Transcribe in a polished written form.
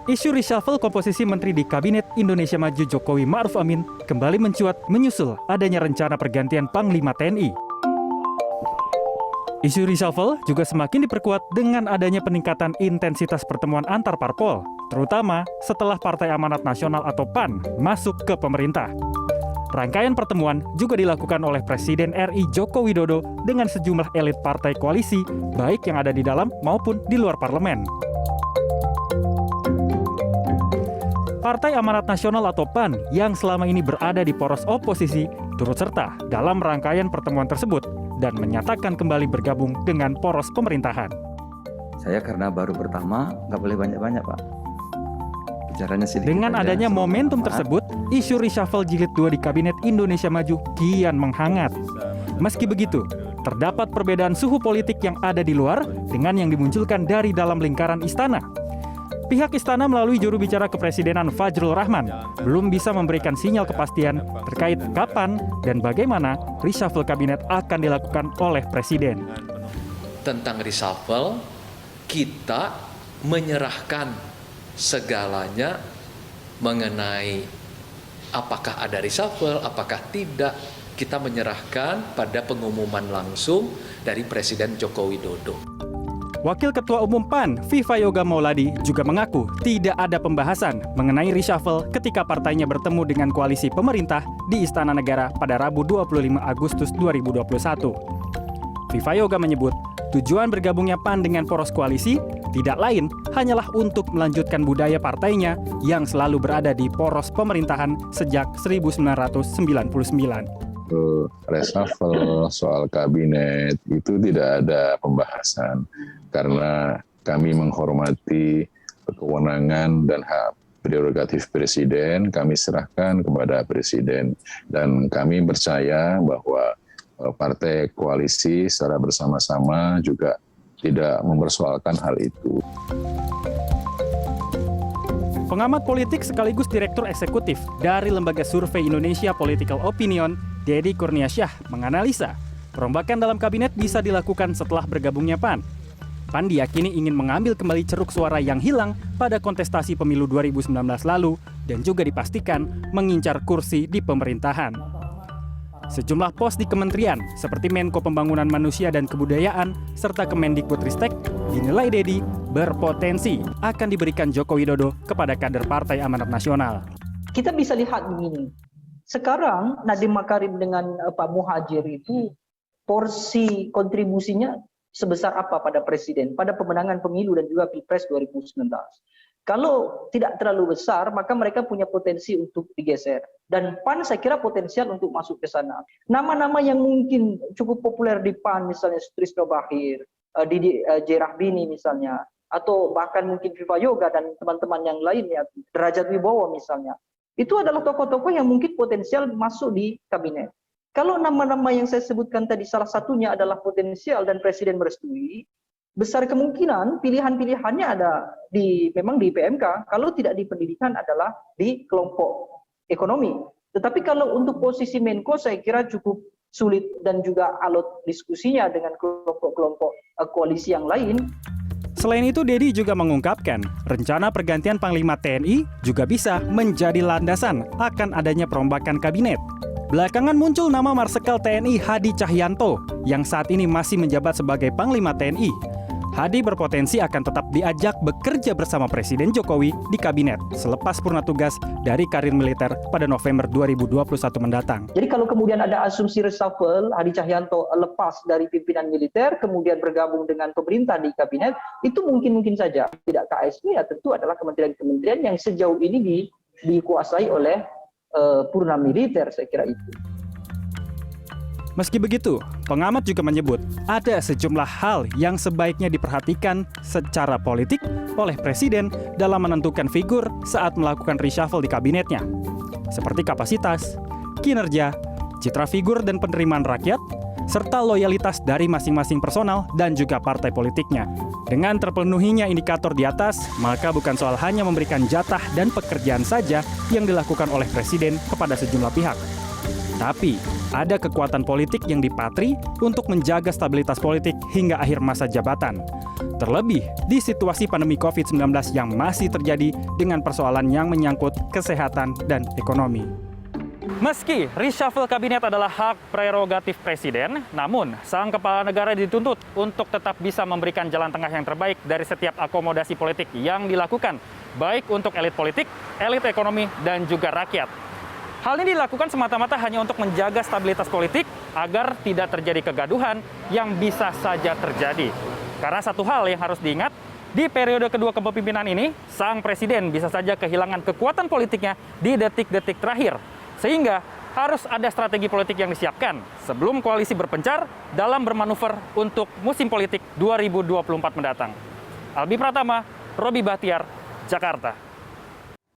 Isu reshuffle komposisi menteri di Kabinet Indonesia Maju Jokowi Ma'ruf Amin kembali mencuat menyusul adanya rencana pergantian Panglima TNI. Isu reshuffle juga semakin diperkuat dengan adanya peningkatan intensitas pertemuan antar parpol, terutama setelah Partai Amanat Nasional atau PAN masuk ke pemerintah. Rangkaian pertemuan juga dilakukan oleh Presiden RI Joko Widodo dengan sejumlah elit partai koalisi, baik yang ada di dalam maupun di luar parlemen. Partai Amanat Nasional atau PAN yang selama ini berada di poros oposisi turut serta dalam rangkaian pertemuan tersebut dan menyatakan kembali bergabung dengan poros pemerintahan. Saya karena baru pertama, nggak boleh banyak-banyak, Pak. Bicaranya sedikit. Dengan adanya momentum tersebut, isu reshuffle jilid 2 di Kabinet Indonesia Maju kian menghangat. Meski begitu, terdapat perbedaan suhu politik yang ada di luar dengan yang dimunculkan dari dalam lingkaran istana. Pihak istana melalui juru bicara kepresidenan Fajrul Rahman belum bisa memberikan sinyal kepastian terkait kapan dan bagaimana reshuffle kabinet akan dilakukan oleh presiden. Tentang reshuffle, kita menyerahkan segalanya mengenai apakah ada reshuffle, apakah tidak, kita menyerahkan pada pengumuman langsung dari Presiden Joko Widodo. Wakil Ketua Umum PAN, Viva Yoga Mauladi, juga mengaku tidak ada pembahasan mengenai reshuffle ketika partainya bertemu dengan koalisi pemerintah di Istana Negara pada Rabu 25 Agustus 2021. Viva Yoga menyebut tujuan bergabungnya PAN dengan poros koalisi tidak lain hanyalah untuk melanjutkan budaya partainya yang selalu berada di poros pemerintahan sejak 1999. Reshuffle soal kabinet itu tidak ada pembahasan karena kami menghormati kewenangan dan hak prerogatif presiden, kami serahkan kepada presiden dan kami percaya bahwa partai koalisi secara bersama-sama juga tidak mempersoalkan hal itu. Pengamat politik sekaligus Direktur Eksekutif dari Lembaga Survei Indonesia Political Opinion, Deddy Kurniasyah, menganalisa perombakan dalam kabinet bisa dilakukan setelah bergabungnya PAN. PAN diyakini ingin mengambil kembali ceruk suara yang hilang pada kontestasi pemilu 2019 lalu dan juga dipastikan mengincar kursi di pemerintahan. Sejumlah pos di kementerian seperti Menko Pembangunan Manusia dan Kebudayaan serta Kemendikbudristek dinilai Deddy berpotensi akan diberikan Joko Widodo kepada kader Partai Amanat Nasional. Kita bisa lihat begini, sekarang Nadiem Makarim dengan Pak Muhadjir itu porsi kontribusinya sebesar apa pada presiden, pada pemenangan pemilu dan juga Pilpres 2019. Kalau tidak terlalu besar, maka mereka punya potensi untuk digeser. Dan PAN saya kira potensial untuk masuk ke sana. Nama-nama yang mungkin cukup populer di PAN, misalnya Sutrisno Bachir, Didi J. Rahbini misalnya, atau bahkan mungkin Viva Yoga dan teman-teman yang lainnya, Derajat Wibowo misalnya. Itu adalah tokoh-tokoh yang mungkin potensial masuk di kabinet. Kalau nama-nama yang saya sebutkan tadi salah satunya adalah potensial dan presiden merestui, besar kemungkinan pilihan-pilihannya ada memang di PMK, kalau tidak di pendidikan adalah di kelompok ekonomi. Tetapi kalau untuk posisi Menko saya kira cukup sulit dan juga alot diskusinya dengan kelompok-kelompok koalisi yang lain. Selain itu, Deddy juga mengungkapkan rencana pergantian Panglima TNI juga bisa menjadi landasan akan adanya perombakan kabinet. Belakangan muncul nama Marsikal TNI Hadi Cahyanto yang saat ini masih menjabat sebagai Panglima TNI. Hadi berpotensi akan tetap diajak bekerja bersama Presiden Jokowi di kabinet selepas purna tugas dari karir militer pada November 2021 mendatang. Jadi kalau kemudian ada asumsi reshuffle, Hadi Cahyanto lepas dari pimpinan militer, kemudian bergabung dengan pemerintah di kabinet, itu mungkin saja. Tidak KSP, ya tentu adalah kementerian-kementerian yang sejauh ini dikuasai oleh purna militer, saya kira itu. Meski begitu, pengamat juga menyebut ada sejumlah hal yang sebaiknya diperhatikan secara politik oleh presiden dalam menentukan figur saat melakukan reshuffle di kabinetnya, seperti kapasitas, kinerja, citra figur dan penerimaan rakyat, serta loyalitas dari masing-masing personal dan juga partai politiknya. Dengan terpenuhinya indikator di atas, maka bukan soal hanya memberikan jatah dan pekerjaan saja yang dilakukan oleh presiden kepada sejumlah pihak. Tapi, ada kekuatan politik yang dipatri untuk menjaga stabilitas politik hingga akhir masa jabatan. Terlebih di situasi pandemi COVID-19 yang masih terjadi dengan persoalan yang menyangkut kesehatan dan ekonomi. Meski reshuffle kabinet adalah hak prerogatif presiden, namun sang kepala negara dituntut untuk tetap bisa memberikan jalan tengah yang terbaik dari setiap akomodasi politik yang dilakukan, baik untuk elit politik, elit ekonomi, dan juga rakyat. Hal ini dilakukan semata-mata hanya untuk menjaga stabilitas politik agar tidak terjadi kegaduhan yang bisa saja terjadi. Karena satu hal yang harus diingat, di periode kedua kepemimpinan ini, sang presiden bisa saja kehilangan kekuatan politiknya di detik-detik terakhir. Sehingga harus ada strategi politik yang disiapkan sebelum koalisi berpencar dalam bermanuver untuk musim politik 2024 mendatang. Albi Pratama, Robi Bahtiar, Jakarta.